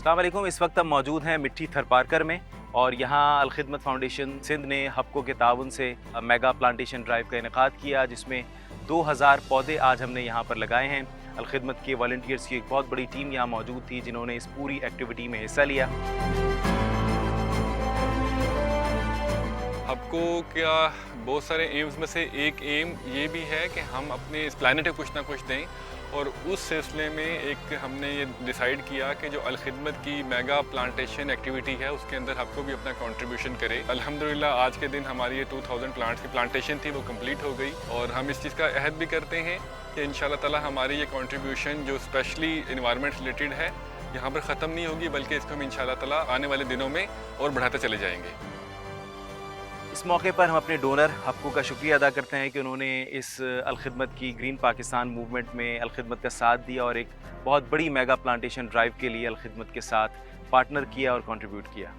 अस्सलाम वालेकुम। इस वक्त हम मौजूद हैं मिट्टी थरपारकर में और यहाँ अलखिदमत फाउंडेशन सिंध ने हबको के ताउन से मेगा प्लांटेशन ड्राइव का इनेकाद किया, जिसमें 2000 पौधे आज हमने यहाँ पर लगाए हैं। अलखिदमत के वॉलंटियर्स की एक बहुत बड़ी टीम यहाँ मौजूद थी जिन्होंने इस पूरी एक्टिविटी में हिस्सा लिया। हबको क्या बहुत सारे एम्स में से एक एम ये भी है कि हम अपने इस प्लानट को कुछ ना कुछ दें, और उस सिलसिले में एक हमने ये डिसाइड किया कि जो अलखिदमत की मेगा प्लांटेशन एक्टिविटी है उसके अंदर हबको भी अपना कंट्रीब्यूशन करे। अल्हम्दुलिल्लाह आज के दिन हमारी ये 2000 प्लांट्स की प्लांटेशन थी वो कंप्लीट हो गई, और हम इस चीज़ का अहद भी करते हैं कि इंशाल्लाह ताला हमारी ये कंट्रीब्यूशन जो स्पेशली एनवायरनमेंट रिलेटेड है यहाँ पर ख़त्म नहीं होगी, बल्कि इसको हम इंशाल्लाह ताला आने वाले दिनों में और बढ़ाते चले जाएंगे। इस मौके पर हम अपने डोनर हबको का शुक्रिया अदा करते हैं कि उन्होंने इस अलखिदमत की ग्रीन पाकिस्तान मूवमेंट में अलखिदमत का साथ दिया और एक बहुत बड़ी मेगा प्लांटेशन ड्राइव के लिए अलखिदमत के साथ पार्टनर किया और कंट्रीब्यूट किया।